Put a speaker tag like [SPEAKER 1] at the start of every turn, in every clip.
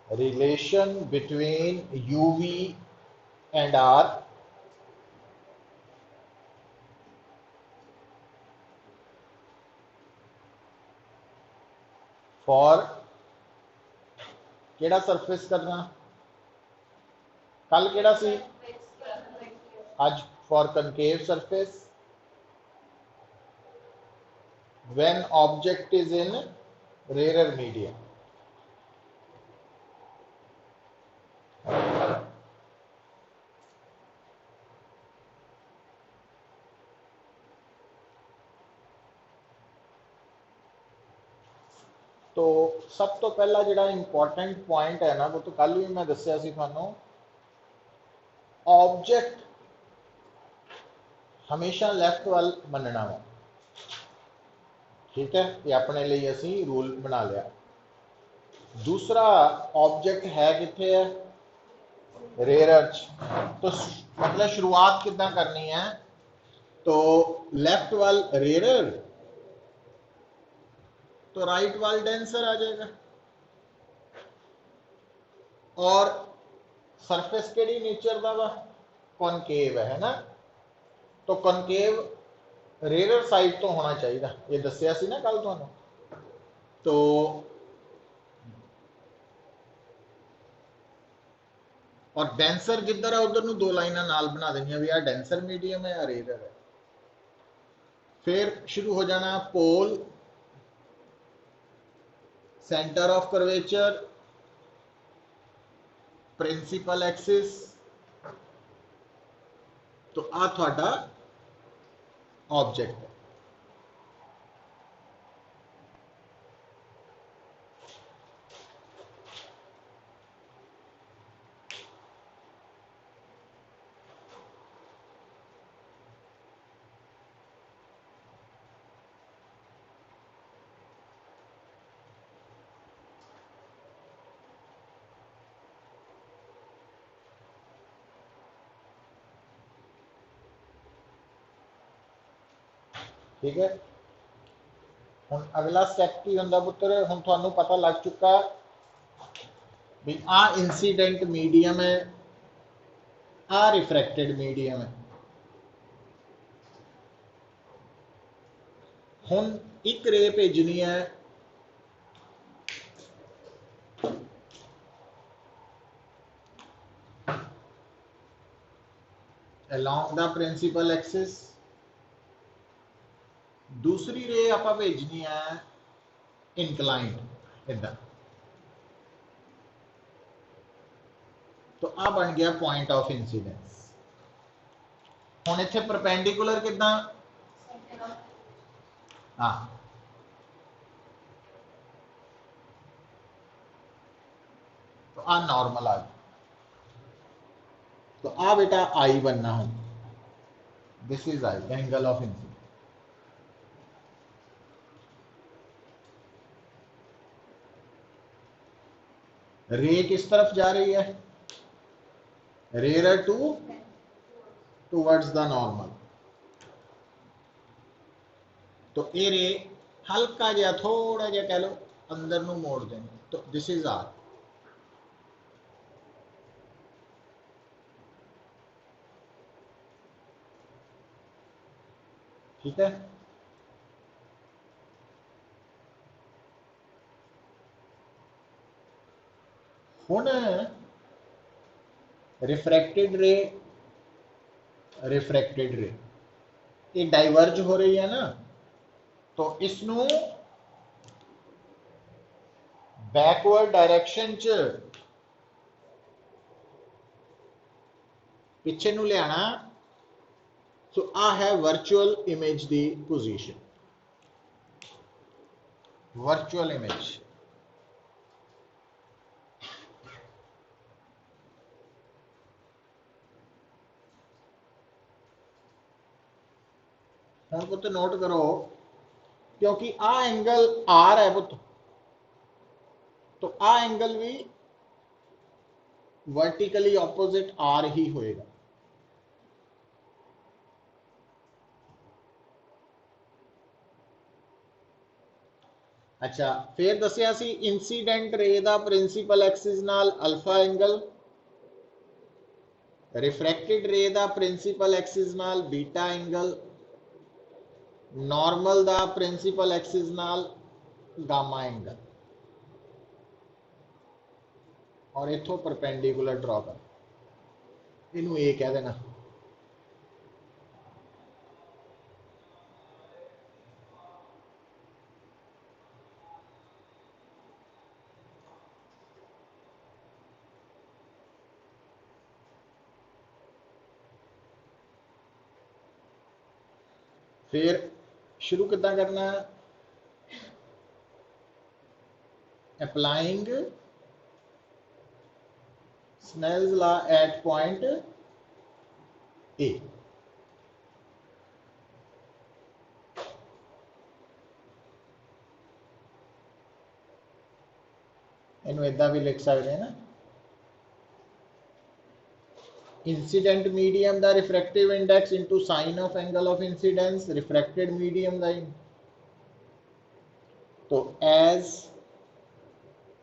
[SPEAKER 1] relation between UV and R for केड़ा surface करना कल केड़ा सी आज for concave surface when object is in rarer medium. तो सब तो पहला जो इंपॉर्टेंट पॉइंट है ना वो तो कल भी मैं दसिया सी थानू ऑब्जेक्ट हमेशा लैफ्ट वाल मनना वा ठीक है ये अपने लिए असी रूल बना लिया दूसरा ऑब्जेक्ट है किथे है रेयर तो मतलब शुरुआत कितना करनी है तो लेफ्ट वाल रेयर तो राइट वाल डेंसर आ जाएगा और सरफेस केड़ी नेचर का वा कॉनकेव है ना तो कॉनकेव रेयर साइड तो होना चाहिए ये दसिया सी ना कल तुहानू तो और डेंसर जिधर है उधर दो लाइना नाल बना देनिया भी आ डेंसर मीडियम है या रेयर है फिर शुरू हो जाना pole centre of curvature principal axis तो आ थोड़ा ऑब्जेक्ट है ठीक है हुण अगला स्टैप की होंदा पुत्र हुण तुहानू पता लग चुका भी आ इंसीडेंट मीडियम है आ रिफ्रैक्टेड मीडियम है हुण एक रे भेजनी है along the principal axis दूसरी रे आप भेजनी है इनक्लाइंड इधर तो आ बन गया पॉइंट ऑफ इंसीडेंस हुण इत्थे परपेंडिकुलर कितना हाँ तो आ नॉर्मल आ गया तो आ बेटा आई बनना हो this is i angle of incidence ray किस तरफ जा रही है rare to towards the normal तो ये रे हल्का जहा थोड़ा जहा कह लो अंदर नू मोड़ देंगे तो दिस इज आर ठीक है हुण रिफ्रैक्टेड रे ये डाइवर्ज हो रही है ना तो इसनू बैकवर्ड डायरेक्शन च पिछे नू लियाना सो आ है वर्चुअल इमेज दी पोजीशन वर्चुअल इमेज हुण पुत नोट करो क्योंकि आ एंगल आर है पुत तो आ एंगल भी वर्टिकली ऑपोजिट आर ही होएगा अच्छा फिर दसिया सी इंसीडेंट रे दा प्रिंसीपल एक्सिस नाल अल्फा एंगल, रिफ्रैक्टेड रे दा प्रिंसीपल एक्सिस नाल बीटा एंगल, नॉर्मल दा प्रिंसीपल एक्सिस नाल गामा एंगल, और इथों परपेंडिकुलर ड्रॉ कर, इनू ए कह देना। फिर शुरू कितना करना है, applying Snell's law at point A. इनू इदा भी लिख सकते हैं ना, इंसीडेंट मीडियम दा refractive index into sine of angle of incidence refracted medium दा, तो एज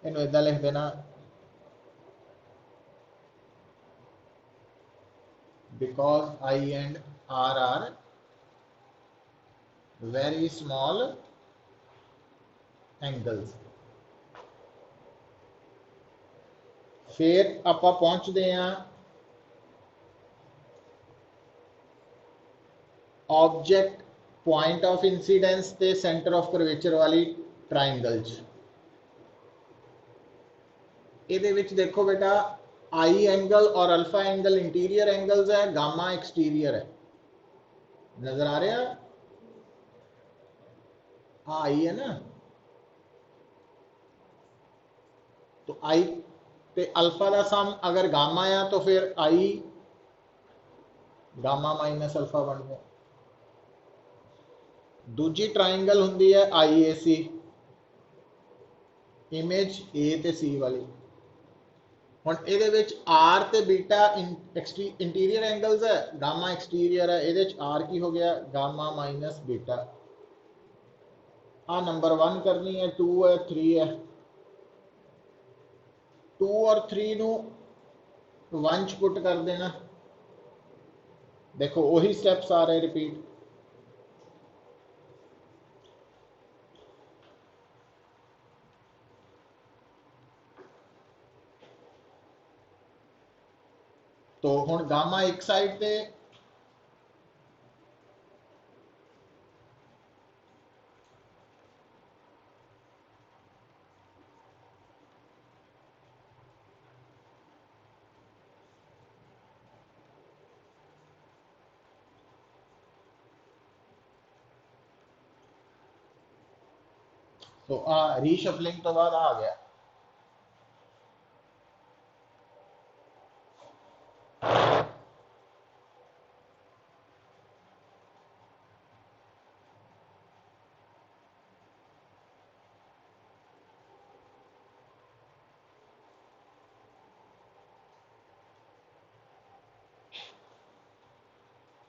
[SPEAKER 1] इनू इदा लिख देना, because i and r are very small angles. फिर आप पहुंचते हैं ऑब्जेक्ट पॉइंट ऑफ इंसीडेंस ते सेंटर ऑफ कर्वेचर वाली ट्राइंगल च। ਇਹਦੇ ਵਿੱਚ देखो बेटा आई एंगल और अल्फा एंगल इंटीरियर एंगल्स है, गामा एक्सटीरियर है, नजर आ रहा है? हाँ आई है ना, तो आई पे अल्फा का सम अगर गामा है तो फिर आई गामा माइनस अल्फा बन गया। दूजी ट्राइंगल होंगी है आई ए सी, इमेज ए ते सी वाली। ਹੁਣ ਇਹਦੇ ਵਿੱਚ आर ਤੇ बीटा इंटीरियर एंगल्स है, गामा एक्सटीरियर है, ਇਹਦੇ ਵਿੱਚ आर की हो गया गामा माइनस बीटा। हाँ नंबर 1 करनी है, 2 है, 3 है, 2 और 3 नू 1 च पुट कर देना। देखो वही स्टेप्स आ रहे रिपीट। तो हुण गामा एक साइड पे, तो रीशफलिंग तो बाद आ गया।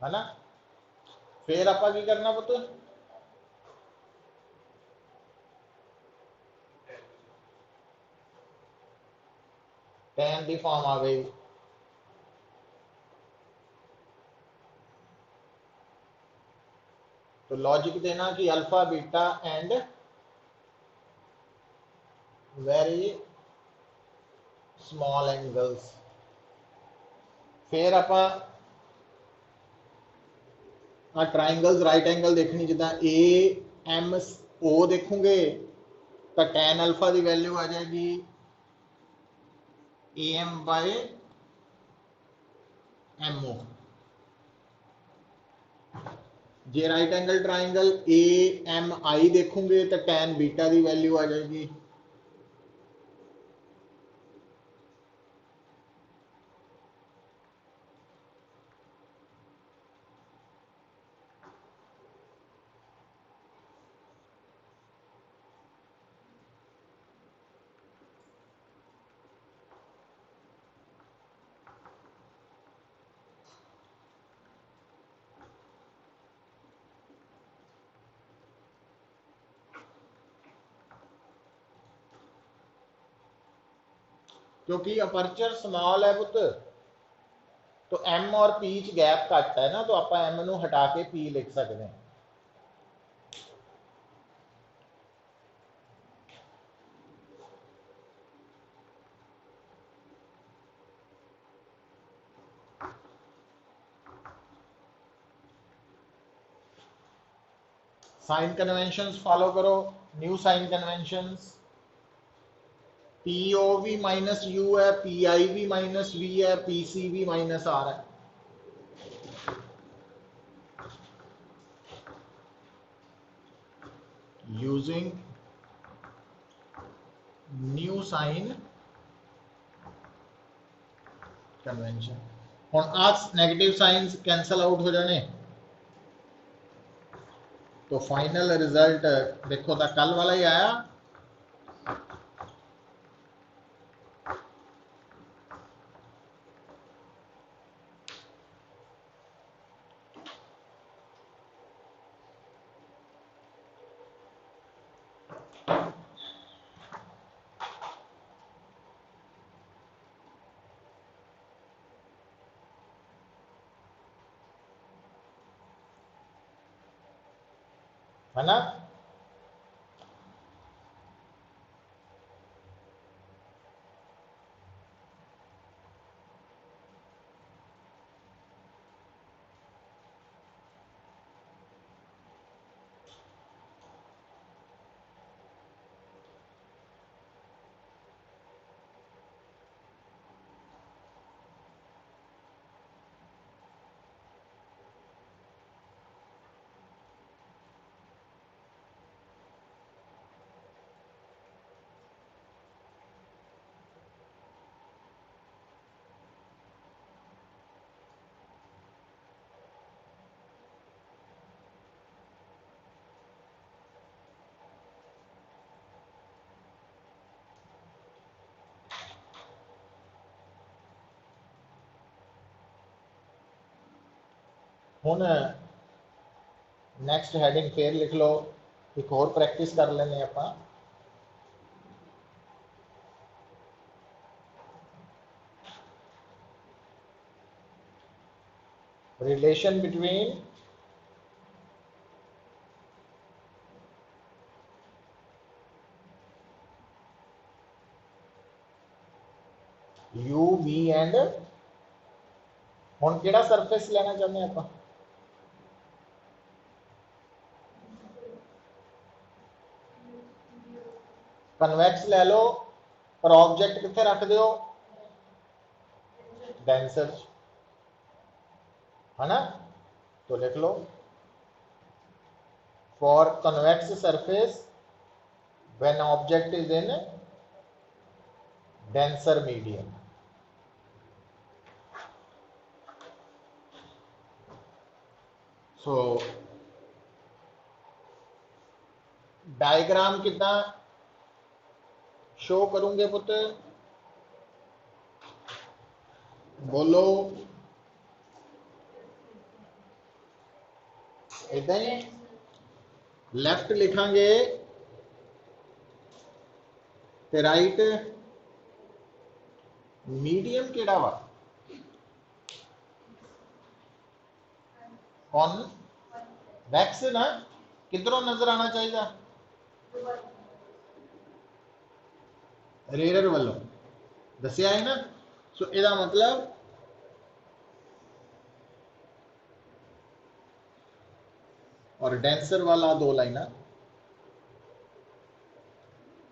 [SPEAKER 1] है ना, फिर आप की करना पुत, tan की फॉर्म आ गई। तो लॉजिक देना कि alpha beta and very small angles. फिर आप ट्राइंगल्स राइट एंगल देखनी, जिदा ए एम ओ देखोगे तो टैन अल्फा की वैल्यू आ जाएगी A M by M O. जे right angle triangle A M I देखोगे तो टैन बीटा की वैल्यू आ जाएगी क्योंकि अपर्चर स्मॉल है पुत्र, तो एम और पी च गैप घट है ना, तो आप एम नू हटा के पी लिख सकते हैं। साइन कन्वेंशंस फॉलो करो, new sign conventions. P O भी माइनस यू है, पी आई भी माइनस वी है, पी सी भी माइनस आर है। Using new sign convention. हुण आज नेगेटिव साइंस कैंसल आउट हो जाने, तो फाइनल रिजल्ट देखो तो कल वाला ही आया। है ना। हुण नैक्सट हैडिंग फिर लिख लो, एक होर प्रैक्टिस कर लेने आपां। Relation between u v and, हुण किहड़ा सरफेस लेना चाहते आपां? कन्वैक्स ले लो, पर ऑब्जेक्ट कित्थे रख दिओ? डेंसर, है ना। तो लिख लो, for convex surface when object is in denser medium. So diagram कितना शो करूंगे पुत्र? बोलो। इदा ही लेफ्ट लिखांगे ते राइट मीडियम केड़ा वा? कौन वैक्स ना, किधरों नजर आना चाहिए? रेयर वालों दसिया है ना। सो इसका मतलब और डेंसर वाला दो लाइना।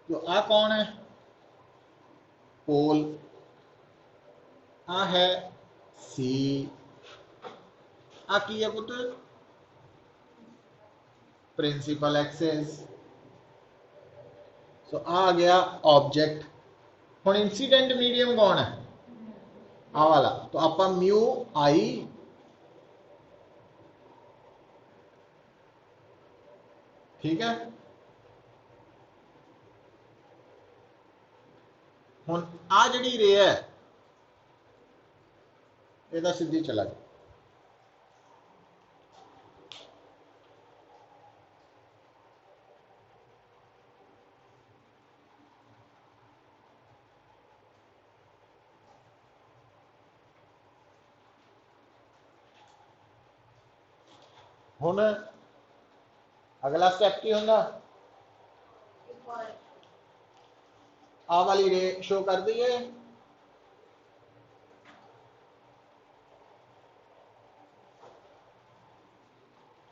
[SPEAKER 1] तो आ कौन है? पोल। आ है सी। आ की है पुत्र? Principal axis. सो आ गया ऑब्जेक्ट। हुण इंसीडेंट मीडियम कौन है? आ वाला। तो आप म्यू आई ठीक है। हुण आ जिहड़ी रे है ਇਹਦਾ सीधी चला गया। हुण अगला स्टेप की होंगे, आ वाली रे शो कर दी है।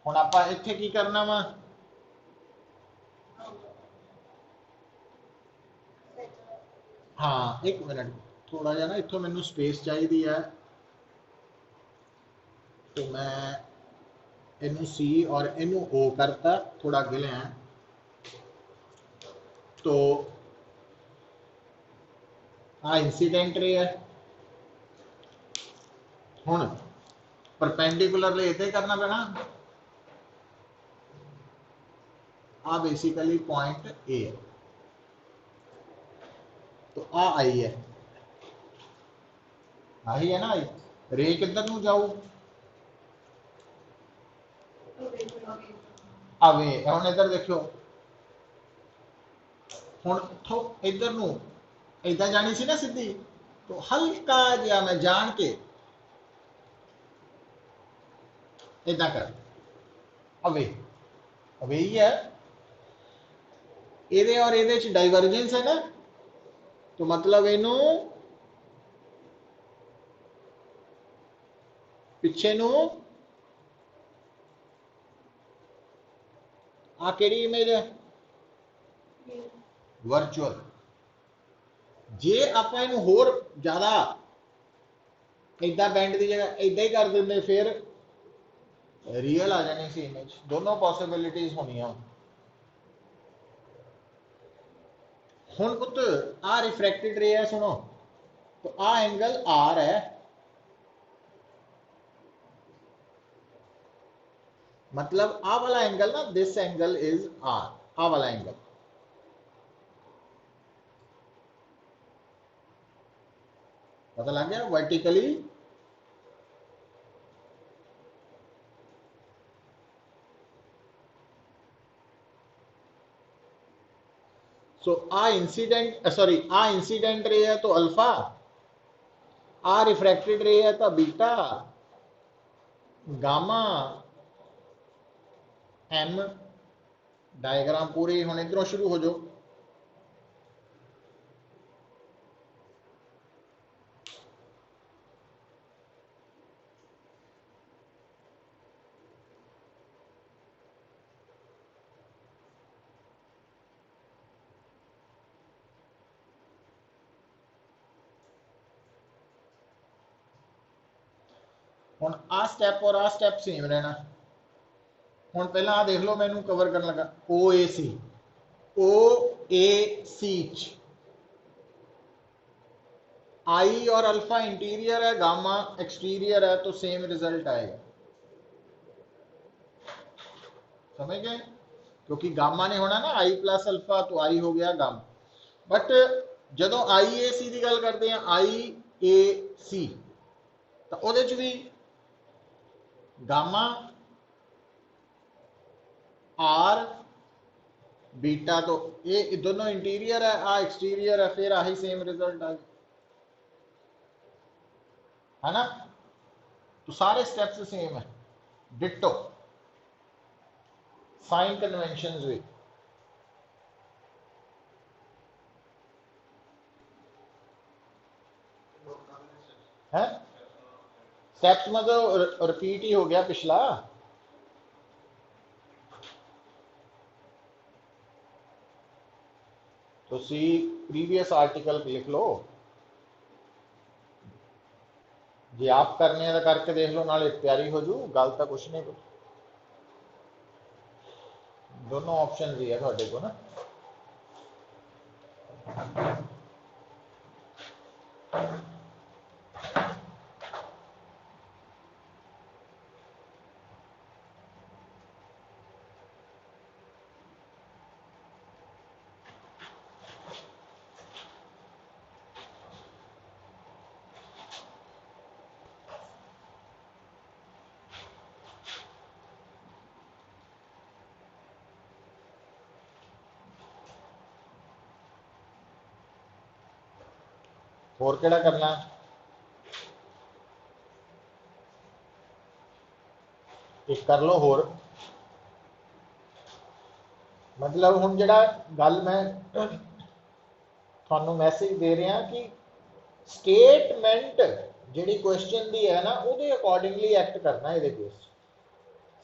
[SPEAKER 1] हुण आपां इत्थे की करना वा, हाँ एक मिनट थोड़ा जा ना इत्थों मैनू स्पेस चाहिए है, तो मैं इनू सी और इनू ओ करता, थोड़ा अगे लिया, तो आ इंसीडेंट रे है। हुण परपेंडिकुलरली इत्थे करना पैना, आ बेसिकली पॉइंट ए है, तो आ आई है, आई है ना आई, रे किधर नू जाऊ, अवे, हुण इधर देखो, हुण इत्थों इधर नू इदा जानी सी ना सीधी, तो हल्का जिहा मैं जान के इदा कर, अवे अवे ही है, ये और ये डाइवर्जेंस है ना, तो मतलब इनू पिछे नू आ केड़ी इमेज है, वर्चुअल, जे आपां इनू होर ज्यादा इदा बैंड की जगह इदा ही कर देंगे, फिर रियल आ जानी सी इमेज, दोनों पॉसिबिलिटीज होनी। हुण पुत आ रिफ्रैक्टेड रे है, सुनो, तो आ एंगल आर है, मतलब आ वाला एंगल ना, दिस एंगल इज आर, आ वाला एंगल, पता लग गया, वर्टिकली सो आ इंसिडेंट, सॉरी आ इंसिडेंट रे है तो अल्फा, आ रिफ्रैक्टेड रे है तो बीटा, गामा, एम, डायग्राम पूरी हुण इधरों शुरू हो जाओ, हुण आ स्टैप और आ स्टैप सेम रहना। हुण पहला आ देख लो, मैं कवर करने लगा, ओ ए सी, ओ ए सी आई और अल्फा इंटीरियर है, गामा एक्सटीरियर है, तो सेम रिजल्ट आएगा, समझ गए, क्योंकि गामा ने होना ना आई प्लस अल्फा, तो आई हो गया गामा, बट जो आई ए सी की गल करते हैं, आई ए सी, तो ਉਹਦੇ ਚ भी गामा आर बीटा, तो ये दोनों इंटीरियर है, आ एक्सटीरियर है, फिर आही सेम रिजल्ट आए, है ना, तो सारे स्टेप्स सेम है, डिट्टो साइन कन्वेंशन भी है, स्टेप्स में तो रिपीट ही हो गया पिछला, तो सी प्रीवियस आर्टिकल लिख लो, जे आप करने हैं तो करके देख लो, नाले तैयारी हो जू, गल तो कुछ नहीं, दोनों ऑप्शन भी है थोड़े को ना, होर केड़ा करना, एक कर लो होर, मतलब हुण जिहड़ा गल मैं तुहानूं मैसेज दे रहा कि स्टेटमेंट जिहड़ी क्वेश्चन दी है ना उहदे अकॉर्डिंगली एक्ट करना है केस,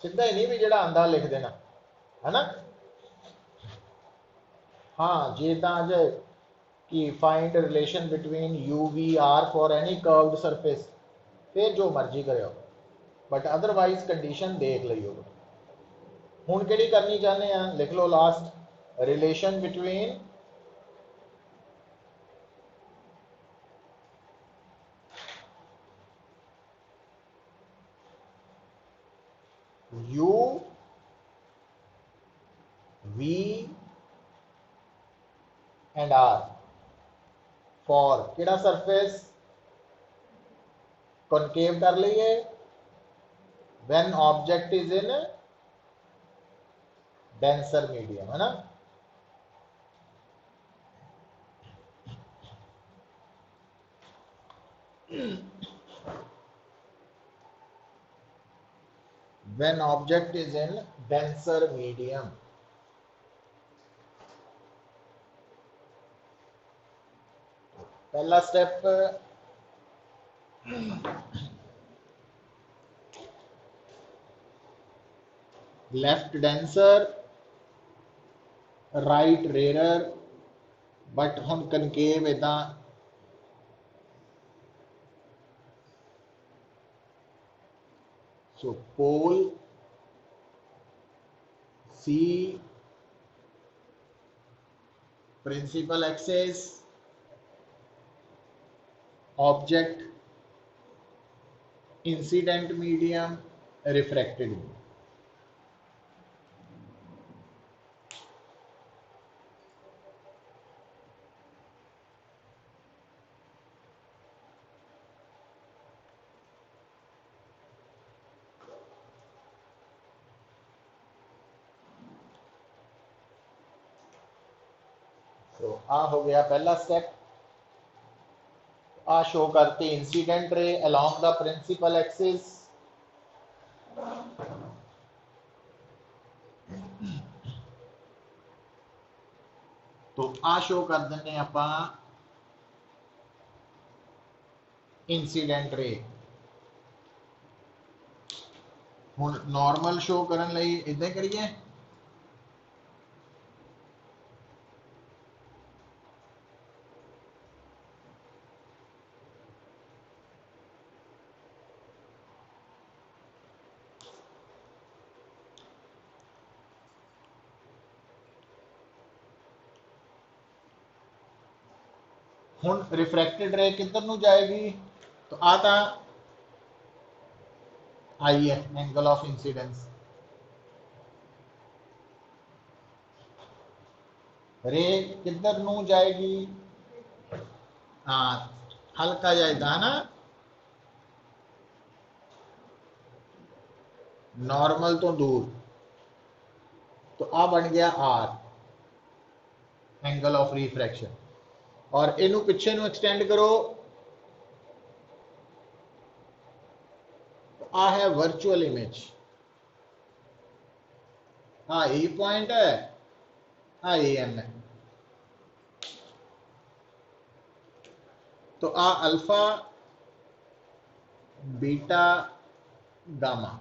[SPEAKER 1] सीधा ही नहीं भी जिहड़ा आंदा लिख देना है ना। हाँ जे इदां आ जाए कि find relation between u v R for any curved surface, फिर जो मर्जी करो, बट अदरवाइज कंडीशन देख लियो। हुण किहड़ी करनी चाहते हैं, लिख लो last, relation between u v and r for किहड़ा सरफेस, कॉनकेव कर लीए, when object is in denser medium, है ना। when object is in denser medium, पहला step left denser right rare, but हम कनकेव इदा so pole C principal axis object incident medium refracted medium. तो आ हो गया पहला स्टेप, आ शो करती incident ray along the principal axis, तो आ शो कर देंगे आपां इंसिडेंट रे। हुण नॉर्मल शो करन लई इदां करिए, हुण रिफ्रैक्टेड रे किधर नूं जाएगी, तो आ तां आई है एंगल ऑफ इंसिडेंस, रे किधर नूं जाएगी, हाँ हल्का जाएगा ना, नॉर्मल तो दूर, तो आ बन गया आर एंगल ऑफ रिफ्रैक्शन, और इनू पिछे नूं एक्सटेंड करो, तो आ है वर्चुअल इमेज, हाँ ई पॉइंट है, हाँ ए एम है, तो आ अल्फा बीटा गामा,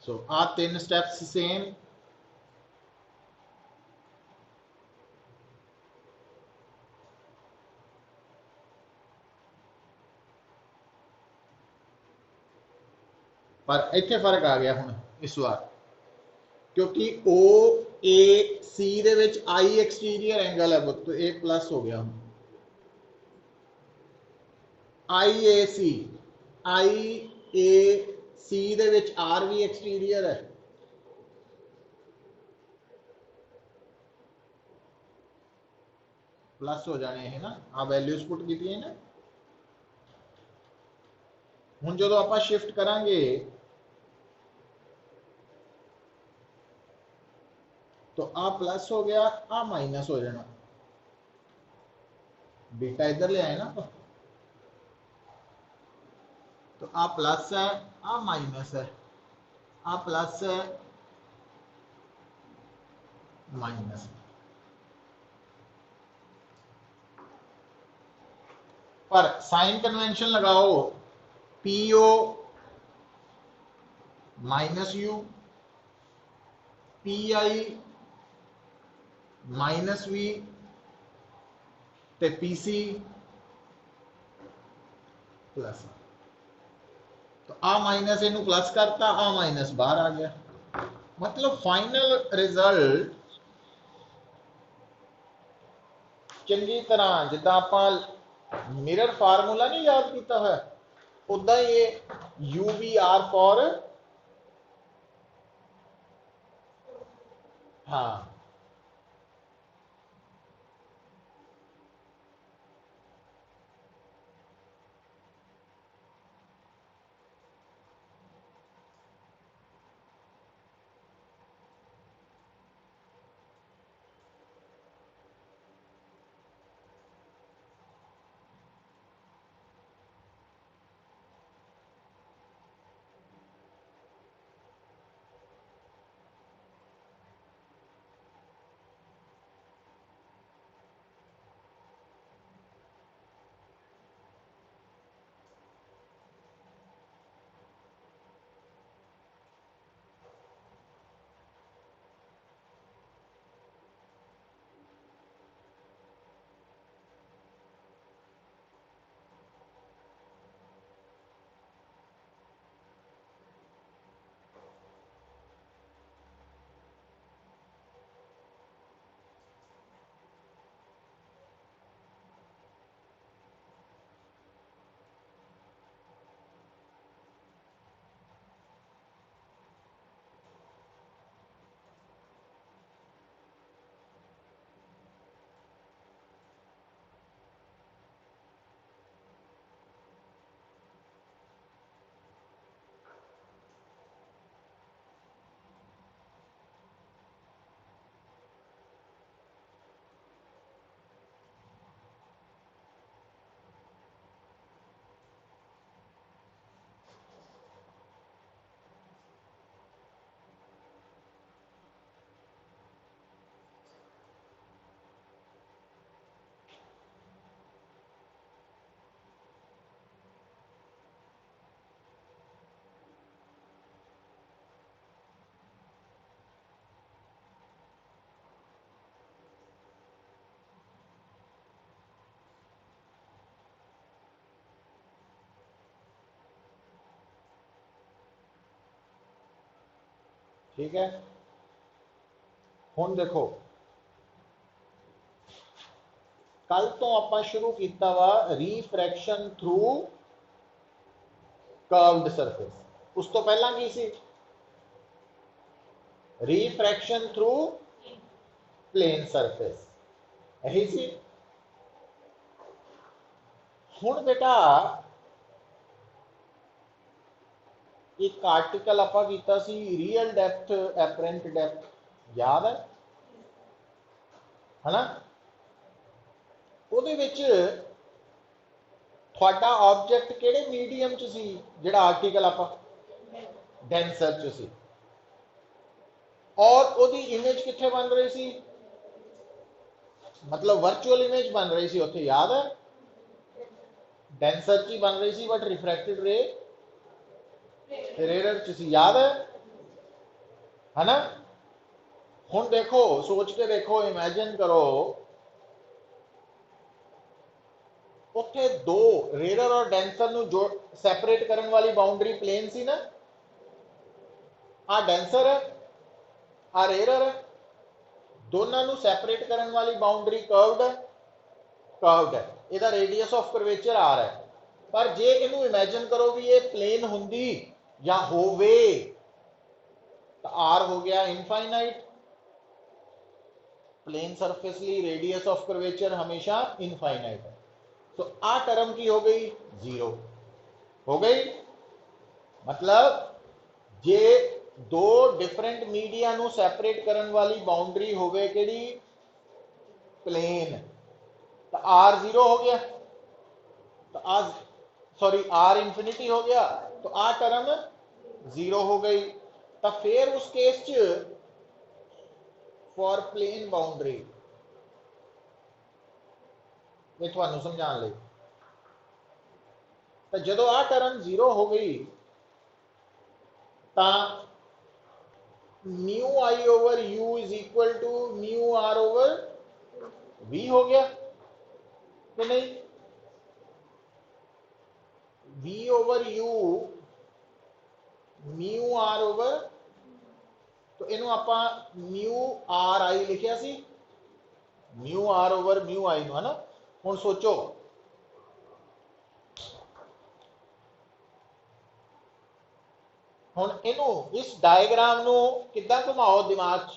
[SPEAKER 1] सो आ तीन स्टेप्स सेम, पर इत्थे फर्क आ गया हुण इस बार, क्योंकि ओ ए सी दे विच आई एक्सटीरियर एंगल है, तो ए प्लस हो गया, आई ए सी दे विच आर भी एक्सटीरियर है, प्लस हो जाने है ना, आ वैल्यूज पुट की है ना। हुण जो आप शिफ्ट करांगे तो आ प्लस हो गया, आ माइनस हो जाना, बीटा इधर ले आए ना, तो आ प्लस है, आ माइनस है, आ प्लस है, माइनस है। पर साइन कन्वेंशन लगाओ, PO minus u, P I minus v ते पीसी प्लस। तो आ माइनस इनू प्लस करता, आ माइनस बाहर आ गया। मतलब फाइनल रिजल्ट चंगी तरह जिदा आप मिरर फार्मूला नहीं याद किया है, उदा ही यू वी आर फॉर, हाँ ठीक है। हुण देखो कल तो आप शुरू किया वा रीफ्रैक्शन थ्रू कर्व्ड सरफेस, उस तो पहला की सी रीफ्रैक्शन थ्रू प्लेन सरफेस, यही सी। हुण बेटा एक आर्टिकल आप किया सी रियल डेप्थ एपरेंट डेप्थ, याद है ना? ਉਹਦੇ ਵਿੱਚ ਤੁਹਾਡਾ ਆਬਜੈਕਟ ਕਿਹੜੇ ਮੀਡੀਅਮ ਚ ਸੀ ਜਿਹੜਾ ਆਰਟੀਕਲ ਆਪਾਂ ਡੈਂਸਰ ਚ ਸੀ, ਔਰ ਉਹਦੀ ਇਮੇਜ ਕਿੱਥੇ ਬਣ ਰਹੀ ਸੀ, मतलब वर्चुअल इमेज बन रही सी उत्थे, याद है? डेंसर च बन रही सी बट रिफ्रैक्टेड रे रेयर च सी, याद है ना? हुण देखो सोच के देखो, इमेजिन करो उत्थे दो रेयर और डेंसर नू जो सैपरेट करने वाली बाउंड्री प्लेन सी ना, आ डेंसर है आ रेयर है, दोनों नू सैपरेट करने वाली बाउंड्री कर्व्ड है, कर्व्ड है, ਇਹਦਾ रेडियस ऑफ कर्वेचर आर है। पर जे इनू इमेजिन करो भी ये प्लेन होंदी या होवे तो आर हो गया इनफाइनाइट, प्लेन सरफेस ली रेडियस ऑफ कर्वेचर हमेशा इनफाइनाइट है। तो आ टर्म की हो गई जीरो, हो गई। मतलब जे दो डिफरेंट मीडिया ਨੂੰ ਸੈਪਰੇਟ ਕਰਨ ਵਾਲੀ ਬਾਉਂਡਰੀ ਹੋਵੇ ਕਿਹੜੀ प्लेन, तो आर जीरो हो गया, तो आ सॉरी आर इंफिनिटी हो गया, तो आ टर्म जीरो हो गई। तो फिर उस केस च फॉर प्लेन बाउंड्री ये थानू समझाने लई, तो जो आ टर्म जीरो हो गई तो mu i over u is equal to mu r over v हो गया कि नहीं। V over u mu r over, तो इनू आपां म्यू आर आई लिखिया सी, mu r over mu i है ना। हुण सोचो हुण इनू इस डायग्राम नू किद्दां घुमाओ दिमाग च,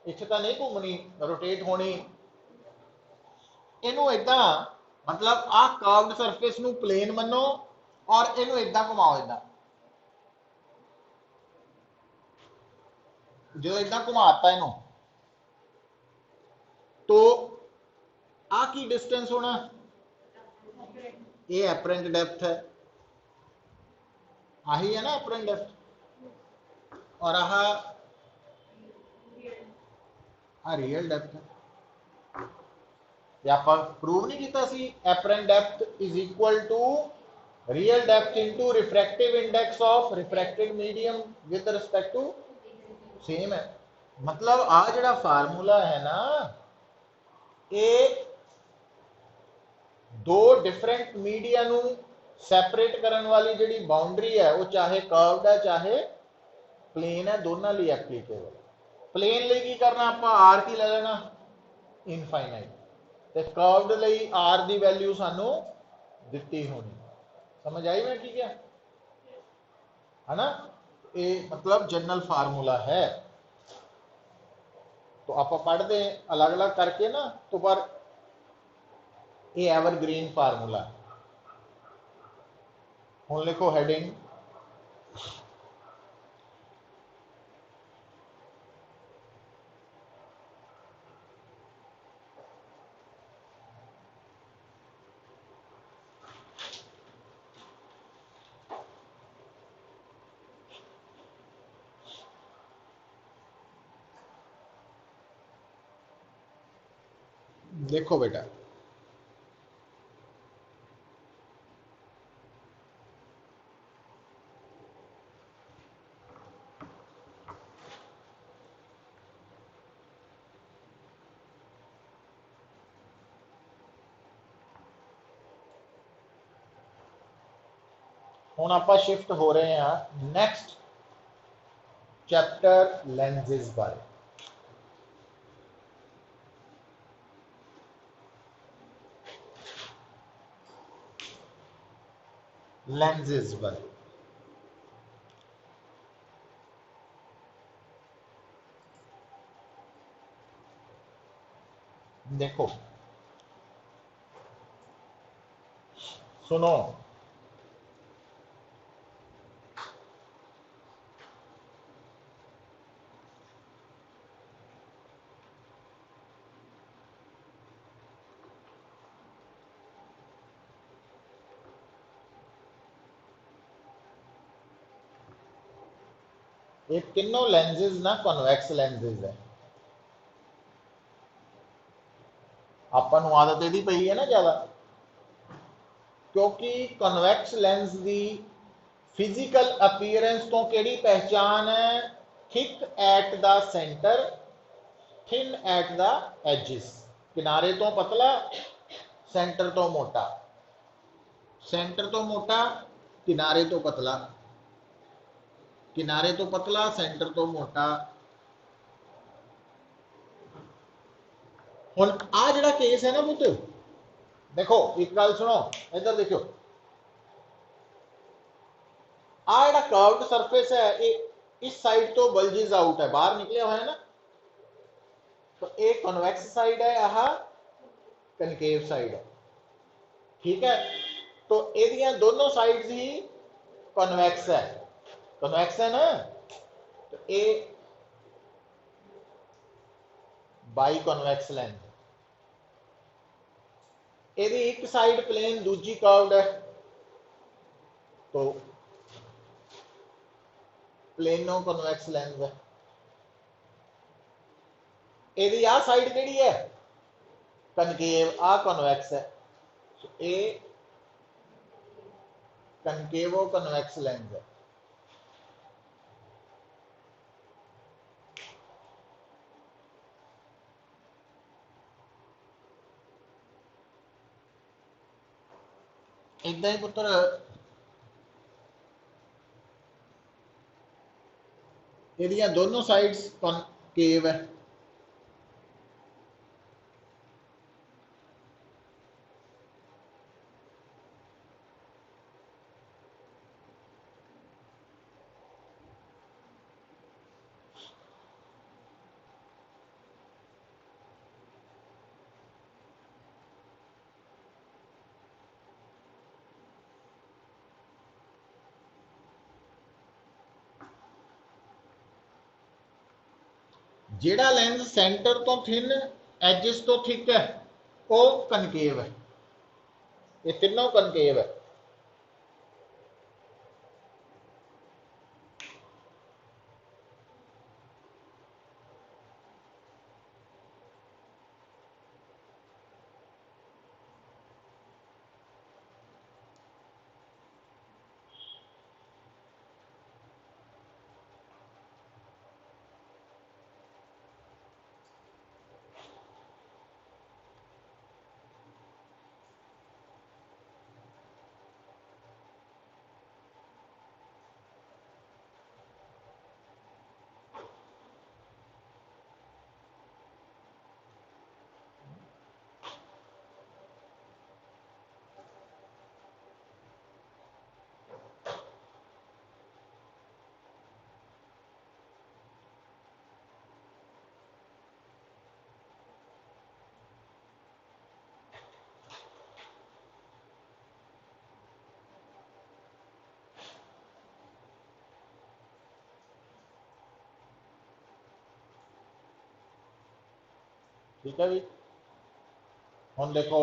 [SPEAKER 1] इत्थे तां नहीं घूमनी रोटेट होनी, इनू इदां मतलब आ कर्व्ड सरफेस नू प्लेन मनो और इनू इदां घुमाओ, इदां जो इदां घुमाता इनू, तो आ की डिस्टेंस होना, ये एपरेंट डेप्थ है, आही है ना एपरेंट डेप्थ, और आह रियल डेप्थ है। आप प्रूव नहीं किया सी, apparent depth is equal to real depth into refractive index of refracted medium with respect to, same है। मतलब आ जड़ा फार्मूला है ना, ये दो डिफरेंट मीडिया नू सैपरेट करने वाली जी बाउंड्री है, वो चाहे कर्व्ड है चाहे प्लेन है, दोनों लिए एप्लीकेबल। प्लेन लिए की करना, आप आर की ले लेना इनफाइनाइट, ते कर्व्ड लिए आर की वैल्यू सानू दिती होनी। समझ आई मैं की क्या है ना, ये मतलब जनरल फार्मूला है। तो आप पढ़ते अलग अलग करके ना, तो पर ये एवरग्रीन फार्मूला। हुण लिखो हेडिंग, देखो बेटा हुण आप शिफ्ट हो रहे हैं नैक्सट चैप्टर लेंसेज बारे। लेंसेज बारे देखो, सुनो, ये तीनों लेंसेज ना कन्वैक्स लेंसेज है। अपन आदत यदि पई है ना ज़्यादा, क्योंकि कन्वैक्स लेंस की फिजिकल अपीयरेंस तो केड़ी पहचान है, thick at the centre thin at the edges, किनारे तो पतला सेंटर तो मोटा, सेंटर तो मोटा किनारे तो पतला, किनारे तो पतला सेंटर तो मोटा। हुण आ जिहड़ा केस है ना पुत, देखो एक गल सुनो, इधर देखो, आ जिहड़ा कर्व्ड सरफेस है ये इस साइड तो बल्जिज आउट है, बाहर निकले हुए है ना, तो ये कन्वैक्स साइड है, आह कनकेव साइड है, ठीक है। तो ये दोनों साइड्स ही कन्वैक्स है, कन्वैक्स है ना। तो ए बाई कॉन्वैक्स लेंस, यदि एक साइड प्लेन दूजी कर्व्ड है तो प्लेनो कॉन्वैक्स लेंस है। यदि आ साइड केड़ी है कनकेव, आ कॉन्वैक्स है, तो ए कनकेवो कॉन्वैक्स लेंस है। इदा ही पुत्र यदि दोनों साइड्स कॉनकेव है, जिहड़ा लेंस सेंटर तो थिन एजिस तो थिक है वो कनकेव है, ये तीनों कनकेव है। ठीक है जी, हुण देखो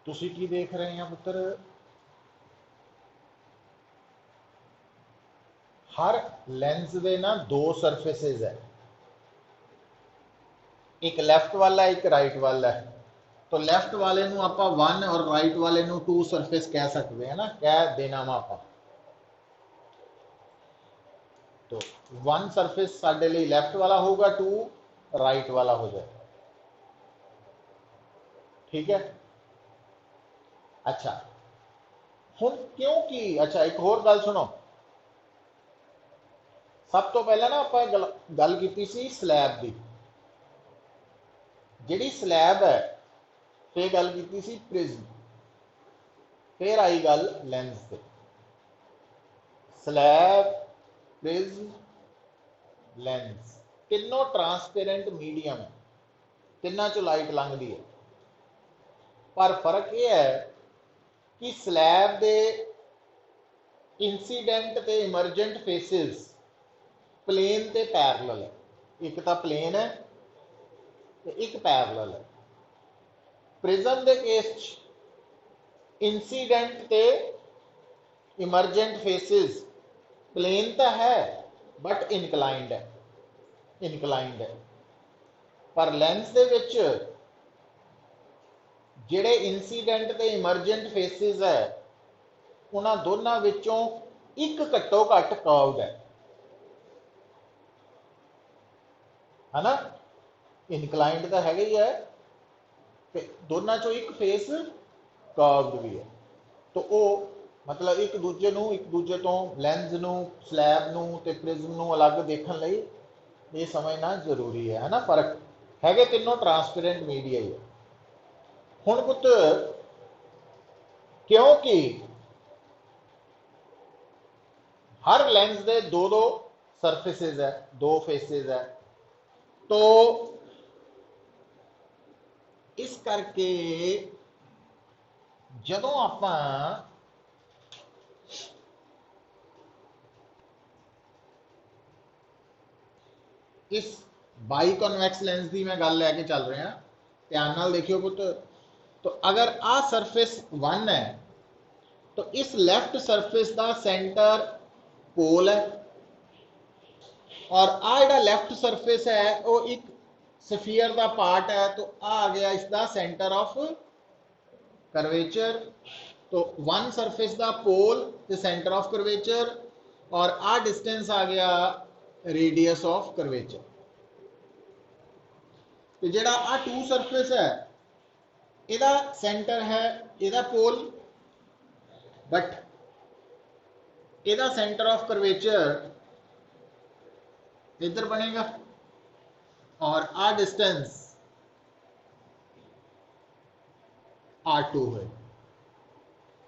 [SPEAKER 1] तुसी की देख रहे हैं पुत्र, हर लेंस दे ना दो सरफेसिस है, एक लैफ्ट वाला एक राइट वाला है। तो लैफ्ट वाले नू आपां 1 और राइट वाले नू 2 सरफेस कह सकते हैं ना, कह देना वा आपां। तो 1 सरफेस साडे लिए लैफ्ट वाला होगा, 2 राइट वाला हो जाए। ठीक है, अच्छा हुण क्योंकि अच्छा एक होर गल सुनो, सब तो पहला ना आपां गल कीती सी स्लैब दी, जिहड़ी स्लैब है फिर गल कीती सी प्रिज्म, फिर आई गल लेंस से। स्लैब प्रिज्म लेंस तीनों ट्रांसपेरेंट मीडियम है, तिना चो लाइट लंघदी है, पर फर्क यह है कि स्लैब दे इंसीडेंट ते इमरजेंट फेसिस प्लेन ते पैरलल है, एक तो प्लेन है तो एक पैरलल है। प्रिज्म दे केस इंसीडेंट ते इमरजेंट फेसिस प्लेन तो है बट इनकलाइंड है, इनकलाइंड है। पर लेंस दे विच जिहड़े इंसीडेंट ते इमरजेंट फेसिस है उन्हां दोनों विचों एक घट्टो घट कर्व्ड है ना, इनकलाइंड तो है ही है, ते दोनों चो एक फेस कर्व्ड भी है। तो वो मतलब एक दूजे तो लेंस नू स्लैब नू ते प्रिज्म नू अलग देखने लई ये समझना जरूरी है ना। फर्क है, तीनों ट्रांसपेरेंट मीडिया ही है। हुण पुत्र क्योंकि हर लेंस दे दो दो सरफेसिस है, दो फेसिस है, तो इस करके जदों आपां इस बाई कॉन्वैक्स लेंस की मैं गल लैके चल रहा, ध्यान नाल देखियो पुत। तो अगर आ सरफेस 1 है तो इस लैफ्ट सरफेस का सेंटर पोल है, और आ जिहड़ा लैफ्ट सरफेस है वो एक सफीयर का पार्ट है, तो आ गया इसका सेंटर ऑफ कर्वेचर। तो वन सरफेस का पोल ते सेंटर ऑफ कर्वेचर, और आ डिस्टेंस आ गया रेडियस ऑफ कर्वेचर। तो जिहड़ा आ टू सरफेस है इहदा सेंटर है इहदा पोल, बट इहदा सेंटर ऑफ कर्वेचर इधर बनेगा, और आ डिस्टेंस R2 है।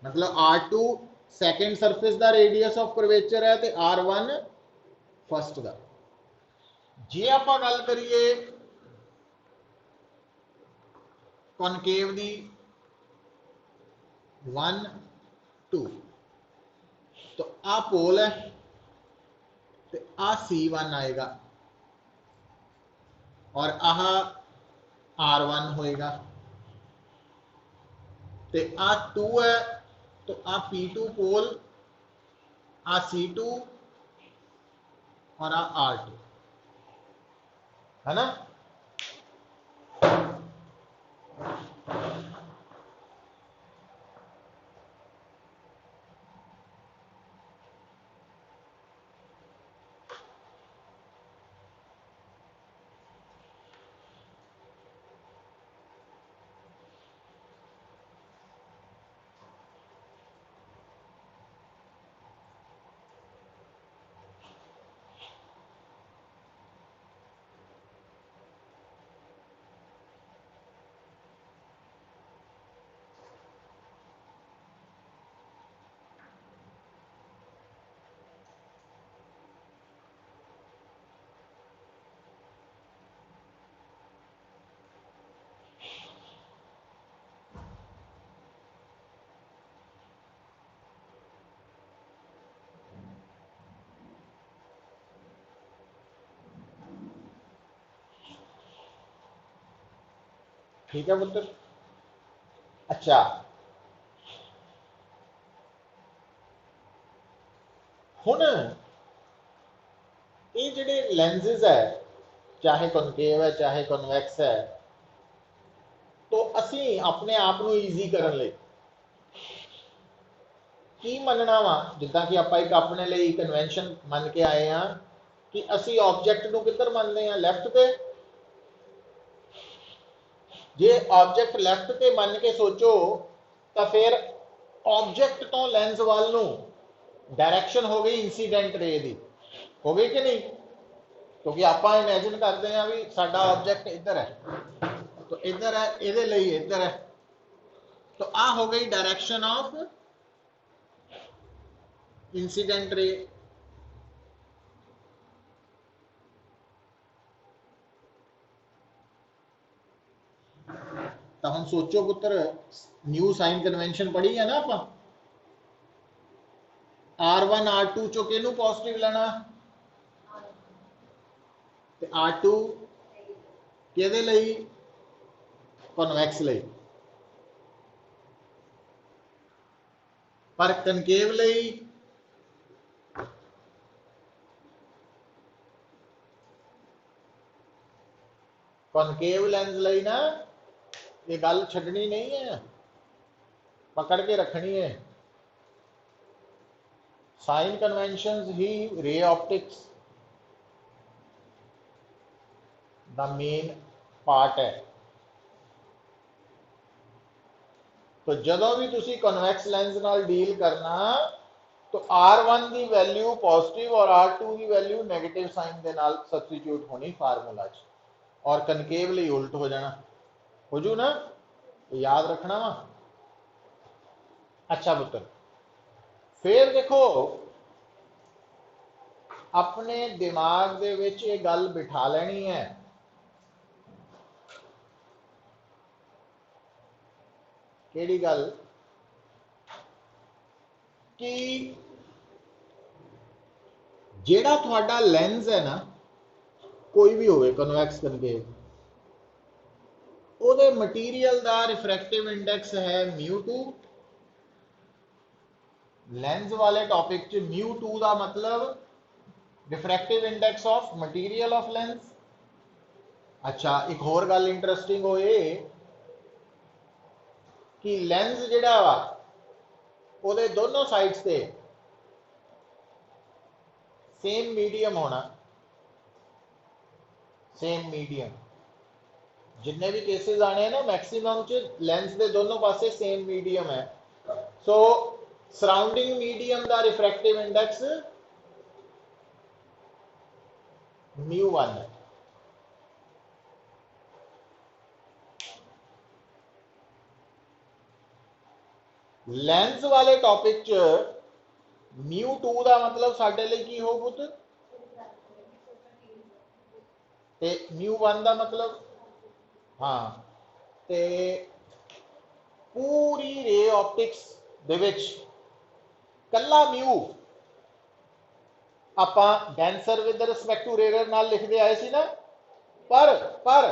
[SPEAKER 1] मतलब R2 सेकेंड सरफेस का रेडियस ऑफ कर्वेचर है, तो R1 फर्स्ट का। जे आप गल करिए कॉनकेव दी 1 2, तो आ पोल है तो आ C1 आएगा, और आह R1 होएगा। तो आ 2 है तो आ P2 पोल, आ C2 और आ R2 है ना। ठीक है पुत्र। अच्छा, हुण ये जिहड़े लेंसेज है, चाहे कॉनकेव है चाहे कॉन्वैक्स है, तो असी अपने आप को ईजी करने लई की मनना वा, जिद्दां कि आपां एक अपने लिए कन्वेंशन मन के आए हैं कि असी ऑब्जेक्ट को किधर मनते हैं, लैफ्ट पे। जे ऑब्जेक्ट लैफ्ट पे मन के सोचो तो फिर ऑब्जेक्ट तो लेंस वाल नूं डायरैक्शन हो गई इंसीडेंट रे दी, हो गई कि नहीं। क्योंकि आप इमेजिन करते हैं भी साडा ऑब्जेक्ट इधर है तो इधर है, इहदे लई इधर है, तो आ हो गई डायरेक्शन ऑफ इंसीडेंट रे। तो हम सोचो पुत्र, न्यू साइन कन्वेंशन पढ़ी है ना आप, R1 R2 चो किनू पॉजिटिव लेना, ते R2 किहदे लई, कॉन्वैक्स लई। पर कनकेव लई कॉनकेव लेंस लई ना ये गल छड्डनी नहीं है, पकड़ के रखनी है। Sign conventions he ray optics the main part है। तो जदों भी तुसी कॉन्वैक्स लेंस नाल डील करना तो R1 की वैल्यू पॉजिटिव और R2 की वैल्यू नेगेटिव साइन के नाल सब्सटीट्यूट होनी फार्मूला च, और कनकेव लई उल्ट हो जाना, हो जू ना, याद रखना वा। अच्छा पुत्र, फिर देखो अपने दिमाग दे विच ये गल बिठा लेनी है केड़ी गल कि जेड़ा थोड़ा लेंस है ना, कोई भी होवे कन्वैक्स कनकेव, ਉਹਦੇ मटीरियल का रिफ्रैक्टिव इंडेक्स है μ2। लेंस वाले टॉपिक च μ2 का मतलब refractive index of material of lens. अच्छा, एक होर गल इंटरेस्टिंग हो ये कि लेंस जिहड़ा वा ਉਹਦੇ दोनों साइड्स से सेम मीडियम होना, सेम मीडियम। जिन्ने भी केसेस आने हैं ना मैक्सिमम च लेंस के दोनों पासे सेम मीडियम है। सो सराउंडिंग मीडियम का रिफ्रैक्टिव इंडेक्स μ1 है। लेंस वाले टॉपिक च μ2 का मतलब साडे लिए की हो पुत, ते μ1 का मतलब हाँ, ते पूरी रे ऑप्टिक्स दे विच कल्ला म्यू आपां denser with respect to rare नाल लिखते आए सी ना, पर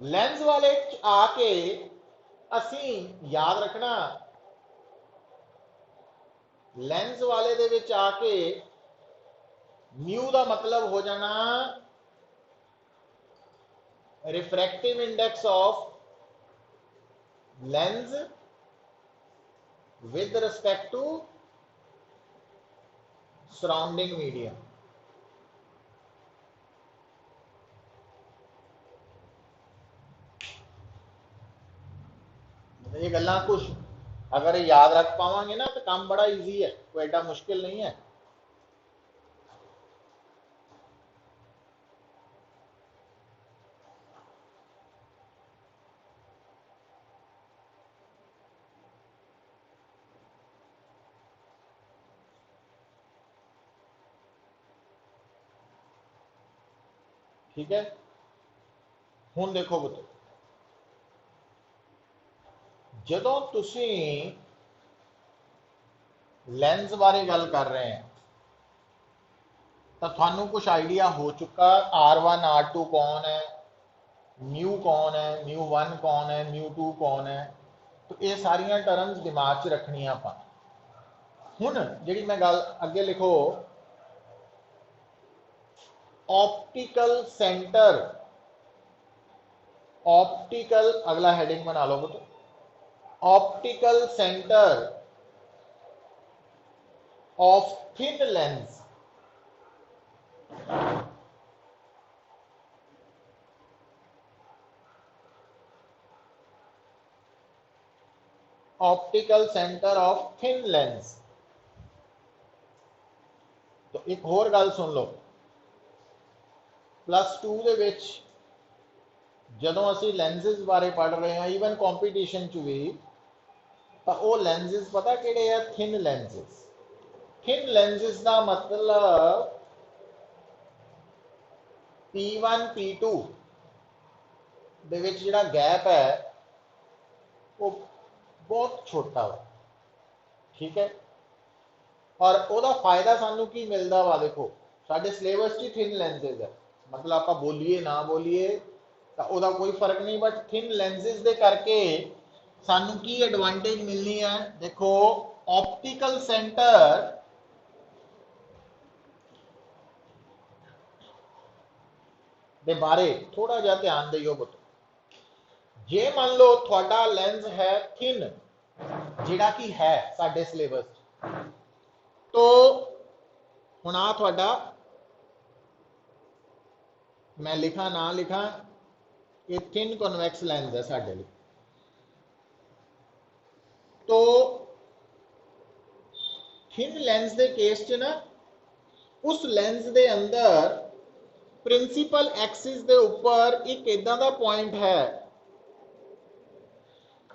[SPEAKER 1] लेंस वाले आके असी याद रखना, लेंस वाले दे विच आके म्यू का मतलब हो जाना refractive index of lens with respect to surrounding medium। ये गल्लां कुछ अगर याद रख पावांगे ना तो काम बड़ा इजी है, कोई एडा मुश्किल नहीं है। ठीक है, हुण देखो पुत्र, जदों तुसी लेंस बारे गल कर रहे हैं तो थानू कुछ आइडिया हो चुका R1 R2 कौन है, म्यू कौन है, μ1 कौन है, μ2 कौन है। तो ये सारिया टर्म्स दिमाग च रखनिया आपां। हुण जिहड़ी मैं गल अगे लिखो, ऑप्टिकल सेंटर, ऑप्टिकल अगला हेडिंग बना लो पुत्र, optical centre of thin lens. Optical centre of thin lens. तो एक होर गल सुन लो, +2 ਦੇ ਵਿੱਚ ਜਦੋਂ ਅਸੀਂ ਲੈਂਸਿਸ ਬਾਰੇ ਪੜ੍ਹ ਰਹੇ ਹਾਂ ਈਵਨ ਕੰਪੀਟੀਸ਼ਨ ਚ ਵੀ, ਤਾਂ ਉਹ ਲੈਂਸਿਸ ਪਤਾ ਕਿਹੜੇ ਆ? ਥਿਨ ਲੈਂਸਿਸ। ਥਿਨ ਲੈਂਸਿਸ ਦਾ ਮਤਲਬ P1 P2 ਦੇ ਵਿੱਚ ਜਿਹੜਾ ਗੈਪ ਹੈ ਉਹ ਬਹੁਤ ਛੋਟਾ ਵਾ, ठीक है। और ਉਹਦਾ फायदा सानू की मिलता वा, देखो साडे सिलेबस च थिन लेंसेज है, मतलब आप बोलीए ना बोलीए तो ਉਹਦਾ कोई फर्क नहीं, बट थिन लेंसेज दे करके सानू की एडवांटेज मिलनी है? देखो ऑप्टिकल सेंटर दे बारे थोड़ा जा ध्यान दियो पुत्र। जे मान लो थोड़ा लेंस है थिन, जिहड़ा कि है साडे सिलेबस, तो हुण आ थोड़ा मैं लिखा ना लिखा, ये थिन कन्वैक्स लेंस है साडे लिए। तो थिन लेंस दे केस च ना, उस लेंस दे अंदर प्रिंसीपल एक्सिस दे ऊपर एक इदां दा पॉइंट है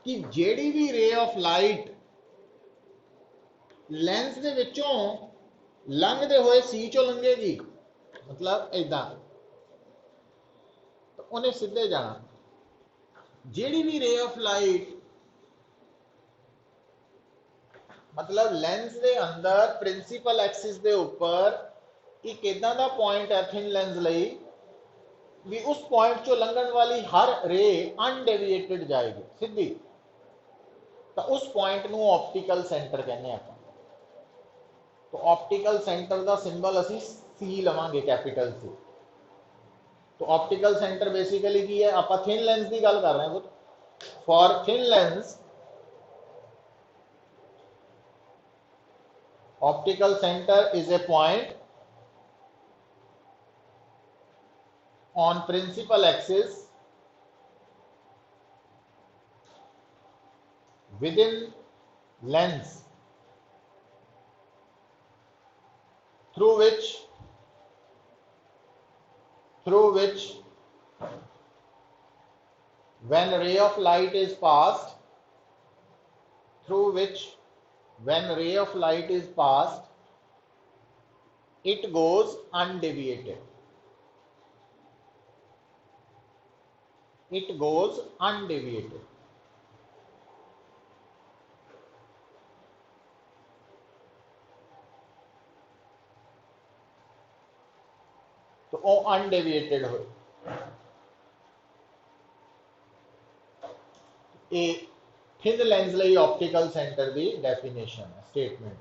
[SPEAKER 1] कि जेड़ी भी रे ऑफ लाइट लेंस दे विचों लंघदे हुए सी चो लंघेगी, मतलब इदां, तो उन्हें सीधे जाना। जेड़ी भी रे ऑफ लाइट मतलब ਲੈਂਸ ਦੇ ਅੰਦਰ ਪ੍ਰਿੰਸੀਪਲ ਐਕਸਿਸ ਦੇ ਉੱਪਰ ਇੱਕ ਇਦਾਂ ਦਾ ਪੁਆਇੰਟ ਹੈ ਥਿਨ ਲੈਂਸ ਲਈ ਵੀ ਉਸ ਪੁਆਇੰਟ ਚੋਂ ਲੰਘਣ ਵਾਲੀ ਹਰ ਰੇ ਅਨਡੇਵੀਏਟਡ ਜਾਏਗੀ ਸਿੱਧੀ, ਤਾਂ ਉਸ ਪੁਆਇੰਟ ਨੂੰ ਆਪਟੀਕਲ ਸੈਂਟਰ ਕਹਿੰਦੇ ਆਪਾਂ। तो ऑप्टिकल सेंटर का सिंबल असी सी लवांगे कैपिटल सी। तो ऑप्टिकल सेंटर बेसिकली की है, आप थिन लेंस की गल कर रहे हैं। For thin lens optical centre is a point on principal axis within lens through which when ray of light is passed it goes undeviated, तो वो अनडेविएटेड हो। ये थिन लेंस ਲਈ ऑप्टिकल सेंटर की डेफिनेशन है, statement.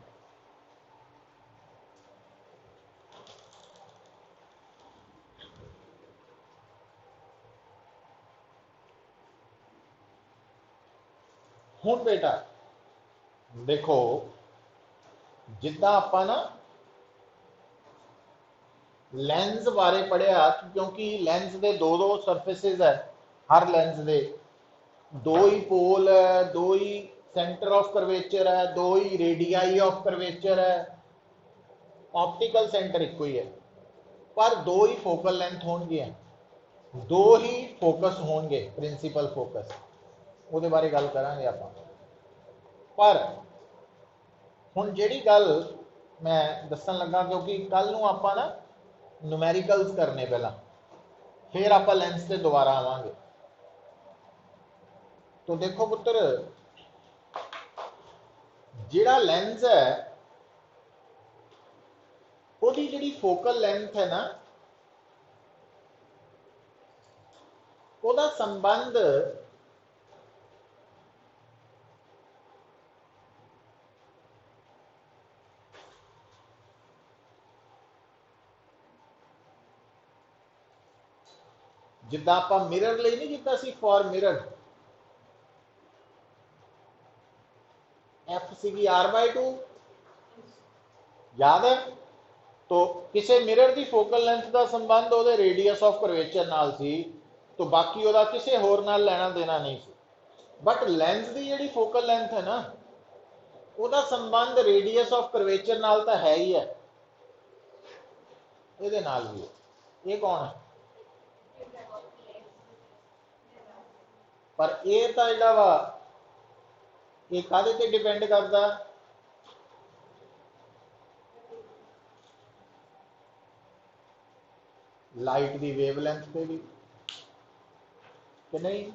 [SPEAKER 1] हुण बेटा देखो जिद्दां आपां ना लेंस बारे पढ़िया, क्योंकि लेंस के दो सरफेसिस है, हर लेंस के दो ही पोल है, दो ही सेंटर ऑफ करवेचर है, दो ही रेडियाई ऑफ करवेचर है। ऑप्टिकल सेंटर एक ही है पर दो ही फोकल लेंथ होंगे, दो ही फोकस होंगे, प्रिंसीपल फोकस, वो बारे गल करांगे आपां। पर हुण जिहड़ी गल मैं दसन लगा, क्योंकि कल नूं आपां ना न्यूमेरिकल्स करने पहला, फिर आप लेंस से दोबारा आवांगे। तो देखो पुत्र, जिहड़ा लेंस है उसकी जिहड़ी फोकल लेंथ है ना, उसका संबंध जिद्दां आपां मिरर लई नहीं कीता सी, फॉर मिरर एफ सी R/2 याद है। तो किसी मिरर की फोकल लेंथ का संबंध वो रेडियस ऑफ करवेचर नाल सी, तो बाकी वो किसी होर नाल लेना देना नहीं सी। बट लेंस की जिहड़ी फोकल लेंथ है ना, उसका संबंध रेडियस ऑफ करवेचर नाल तो है ही है, ये नाल भी है। ये कौन है? पर यह तो जिहड़ा वा ये काहदे ते डिपेंड करता, लाइट की वेवलेंथ पे भी कि नहीं?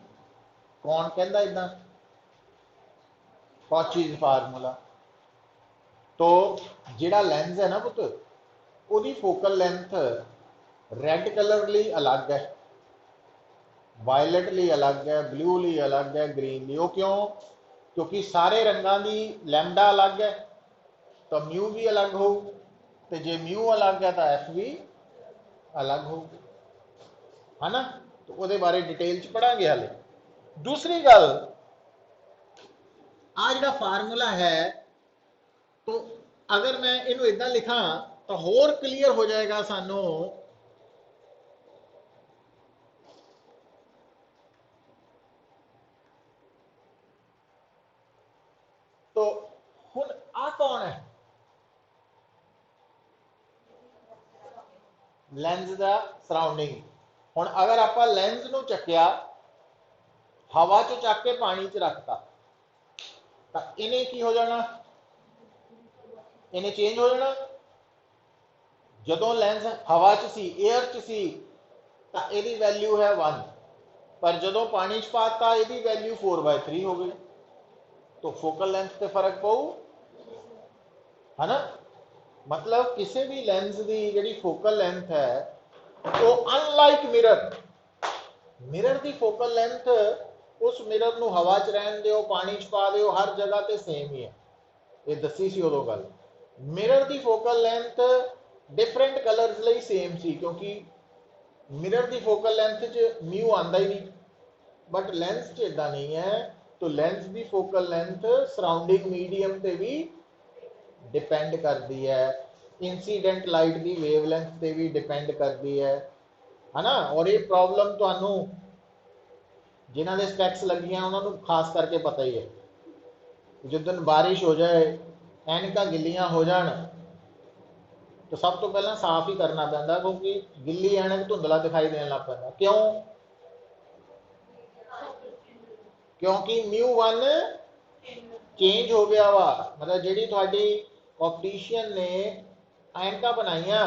[SPEAKER 1] कौन कहता इदा? Cauchy's formula. तो जिहड़ा लेंस है ना पुत, उसकी फोकल लेंथ रेड कलर ली अलग है, वायलट ली अलग है, ब्लू ली अलग है, ग्रीन ली। वो क्यों? क्योंकि सारे रंगों की लैम्डा अलग है, तो म्यू भी अलग हो, तो जे म्यू अलग है तो एफ भी अलग हो, है ना। तो वो बारे डिटेल च पढ़ांगे हाले। दूसरी गल, आ जिहड़ा फार्मूला है, तो अगर मैं इनू इदां लिखा तो होर क्लीयर हो जाएगा सानू। तो हुण आ कौन है? लेंस का सराउंडिंग। हुण अगर आप लेंस नूं चक्या, हवा च चक के पानी च रखता, तो इन्हें की हो जाना? इन्हें चेंज हो जाना। जदों लेंस हवा च सी, एयर च सी, तो यदी वैल्यू है 1, पर जदों पानी च पाता यदी वैल्यू 4/3 हो गई। तो फोकल लेंथ से फर्क पाऊ, है ना। मतलब किसी भी लेंस की जी फोकल लेंथ है वो अनलाइक मिरर की फोकल लेंथ उस मिरर को हवा च रहन दो, पानी च पा दो, हर जगह ते सेम ही है। ये दसी सी उदों गल। मिरर की फोकल लेंथ डिफरेंट कलर्स लिए सेम सी, क्योंकि मिरर की फोकल लेंथ च म्यू आता ही नहीं, बट लेंस च इदा नहीं है। तो लेंस की फोकल लेंथ सराउंडिंग मीडियम से भी डिपेंड करती है, इंसीडेंट लाइट की वेवलेंथ से भी डिपेंड करती है ना। और ये प्रॉब्लम तो जिन्हों ने स्पैक्स लगी उन्होंने खास करके पता ही है। जिस दिन बारिश हो जाए, एनक गिलियां हो जान, तो सब तो पहला साफ ही करना पैंदा, क्योंकि गिली एनक धुंधला दिखाई देने लग पैंदा। क्यों? क्योंकि μ1 चेंज हो गया वा। मतलब जी थोड़ी ऑप्टीशियन ने एनक बनाइया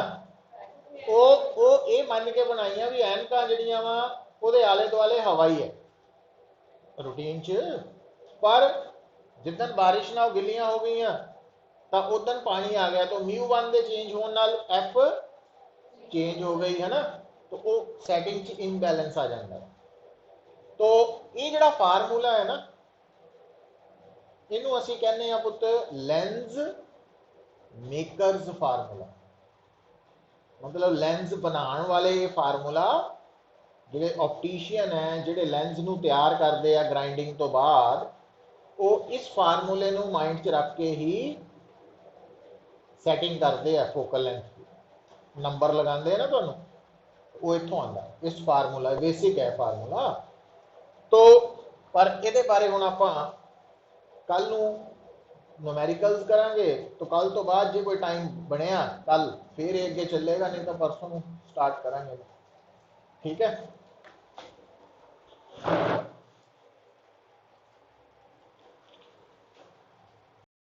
[SPEAKER 1] वो ये मन के बनाइया भी एनक जड़िया वा वो आले दुआले हवा ही है रूटीन च। पर जिदन बारिश ना गिलियां हो गई तो उदन पानी आ गया, तो μ1 के चेंज होने नाल एफ चेंज हो गई है ना, तो वो सैटिंग च इनबैलेंस आ जाता है। तो ये जड़ा फार्मूला है ना, इनू असी कहने पुत लेंस मेकर्स फार्मूला। मतलब लेंस बनाने वाले ये फार्मूला जो ऑप्टीशियन है, जो लेंस नू तैयार करते हैं ग्राइंडिंग तो बाद, वो इस फार्मूले नू माइंड च रख के ही सैटिंग करते हैं फोकल लेंथ की। नंबर लगाते हैं ना तो वो इतों आता, इस फार्मूला बेसिक है फार्मूला। तो पर ये बारे हुण आपां कल नू न्यूमेरिकल्स करांगे, तो कल तो बाद जो कोई टाइम बनया कल फिर अगे चलेगा, नहीं तो परसों स्टार्ट करांगे। ठीक है।